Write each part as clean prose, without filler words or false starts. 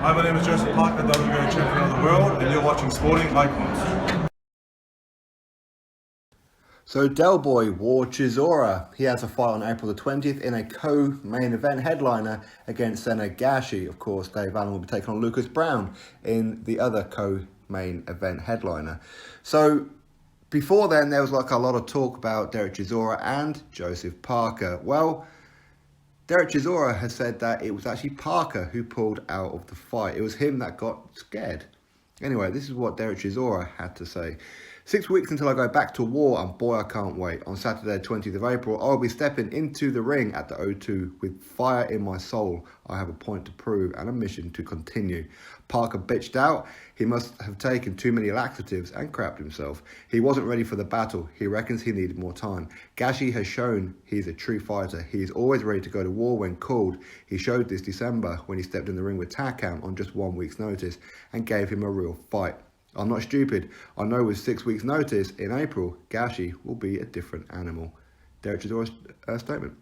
Hi, my name is Joseph Parker, WBO champion of the world, and you're watching Sporting Icons. So Del Boy War Chisora, he has a fight on April the 20th in a co-main event headliner against Senad Gashi. Of course, Dave Allen will be taking on Lucas Brown in the other co-main event headliner. So before then, there was like a lot of talk about Dereck Chisora and Joseph Parker. Well, Dereck Chisora has said that it was actually Parker who pulled out of the fight. It was him that got scared. Anyway, this is what Dereck Chisora had to say. 6 weeks until I go back to war, and boy, I can't wait. On Saturday, 20th of April, I'll be stepping into the ring at the O2 with fire in my soul. I have a point to prove and a mission to continue. Parker bitched out. He must have taken too many laxatives and crapped himself. He wasn't ready for the battle. He reckons he needed more time. Gashi has shown he's a true fighter. He is always ready to go to war when called. He showed this December when he stepped in the ring with Takam on just 1 week's notice and gave him a real fight. I'm not stupid. I know with 6 weeks notice in April, Gashi will be a different animal. Dereck Chisora's statement.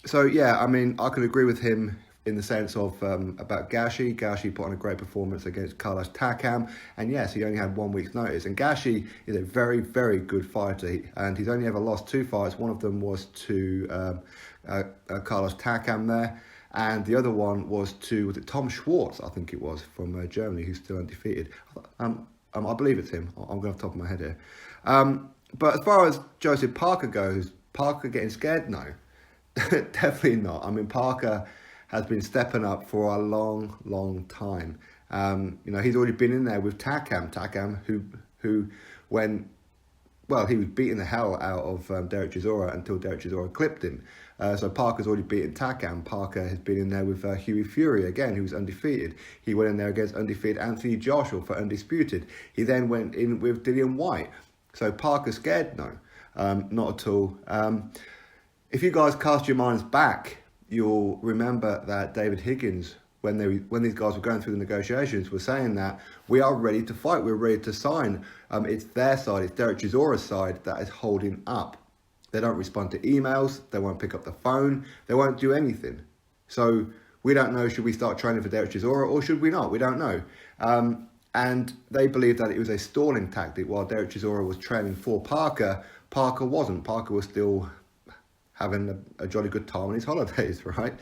So yeah, I mean, I can agree with him in the sense of about Gashi. Gashi put on a great performance against Carlos Takam, and yes, he only had 1 week's notice. And Gashi is a very, very good fighter, and he's only ever lost 2 fights. One of them was to Carlos Takam there, and the other one was to Tom Schwartz, I think it was, from Germany, who's still undefeated. I believe it's him. I'm going off the top of my head here. But as far as Joseph Parker goes, Parker getting scared? No, definitely not. I mean, Parker has been stepping up for a long, long time. He's already been in there with Takam, who when, well, he was beating the hell out of Dereck Chisora until Dereck Chisora clipped him. So Parker's already beaten Takam. Parker has been in there with Hughie Fury, again, who's undefeated. He went in there against undefeated Anthony Joshua for undisputed. He then went in with Dillian White. So Parker scared? No, not at all. If you guys cast your minds back, you'll remember that David Higgins, when these guys were going through the negotiations, were saying that we are ready to fight, we're ready to sign. It's their side, it's Dereck Chisora's side that is holding up. They don't respond to emails, they won't pick up the phone, they won't do anything. So we don't know, should we start training for Dereck Chisora or should we not? We don't know. And they believed that it was a stalling tactic while Dereck Chisora was training for Parker. Parker wasn't. Parker was still having a jolly good time on his holidays, right?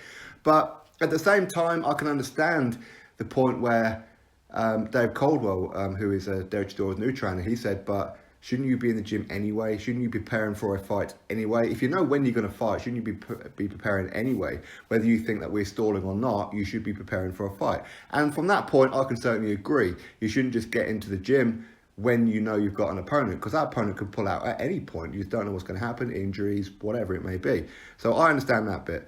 But at the same time, I can understand the point where Dave Caldwell, who is Dereck Chisora's new trainer, he said, but shouldn't you be in the gym anyway? Shouldn't you be preparing for a fight anyway? If you know when you're going to fight, shouldn't you be preparing anyway? Whether you think that we're stalling or not, you should be preparing for a fight. And from that point, I can certainly agree. You shouldn't just get into the gym when you know you've got an opponent, because that opponent could pull out at any point. You just don't know what's going to happen, injuries, whatever it may be. So I understand that bit.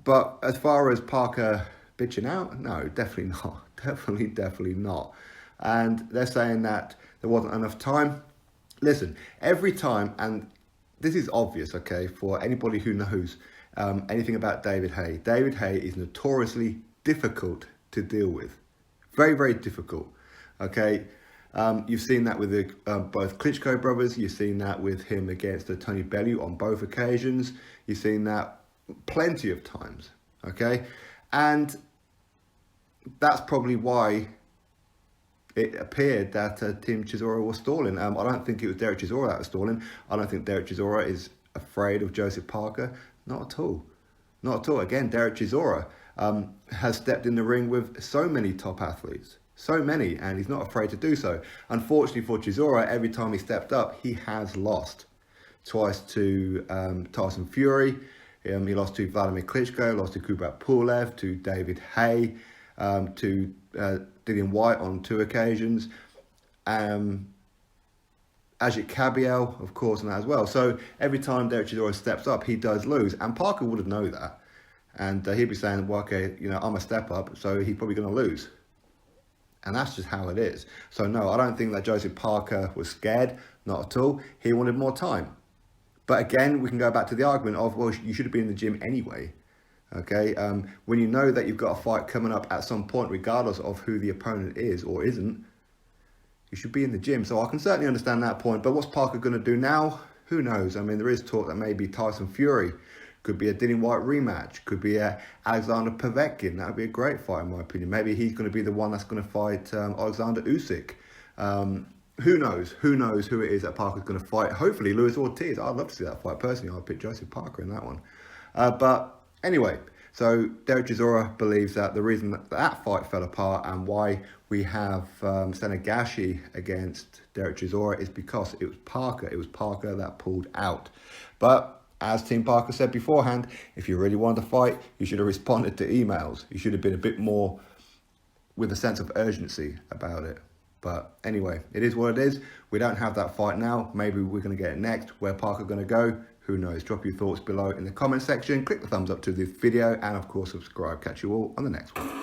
But as far as Parker bitching out, no, definitely not. Definitely not. And they're saying that there wasn't enough time. Listen, every time, and this is obvious, okay, for anybody who knows anything about David Haye. David Haye is notoriously difficult to deal with. Very, very difficult, okay? You've seen that with both Klitschko brothers. You've seen that with him against Tony Bellew on both occasions. You've seen that plenty of times, okay? And that's probably why it appeared that Tim Chisora was stalling. I don't think it was Dereck Chisora that was stalling. I don't think Dereck Chisora is afraid of Joseph Parker. Not at all. Not at all. Again, Dereck Chisora has stepped in the ring with so many top athletes. So many, and he's not afraid to do so. Unfortunately for Chisora, every time he stepped up, he has lost. Twice to Tyson Fury. He lost to Vladimir Klitschko, lost to Kubrat Pulev, to David Haye, to Dillian White on 2 occasions. Ajit Kabiel, of course, and that as well. So every time Dereck Chisora steps up, he does lose. And Parker would have known that. And he'd be saying, well, okay, I'm a step up, so he's probably going to lose. And that's just how it is. So no, I don't think that Joseph Parker was scared. Not at all. He wanted more time. But again, we can go back to the argument of, well, you should have been in the gym anyway. Okay, when you know that you've got a fight coming up at some point, regardless of who the opponent is or isn't, you should be in the gym. So I can certainly understand that point. But what's Parker going to do now? Who knows? I mean, there is talk that maybe Tyson Fury Could be a Dillian White rematch. Could be a Alexander Povetkin. That would be a great fight in my opinion. Maybe he's going to be the one that's going to fight Alexander Usyk. Who knows? Who knows who it is that Parker's going to fight? Hopefully Luis Ortiz. I'd love to see that fight personally. I'd pick Joseph Parker in that one. But anyway, so Dereck Chisora believes that the reason that fight fell apart and why we have Senad Gashi against Dereck Chisora is because it was Parker. It was Parker that pulled out. But as Team Parker said beforehand, if you really wanted to fight, you should have responded to emails. You should have been a bit more with a sense of urgency about it. But anyway, it is what it is. We don't have that fight now. Maybe we're going to get it next. Where Parker going to go? Who knows? Drop your thoughts below in the comment section. Click the thumbs up to this video and of course subscribe. Catch you all on the next one.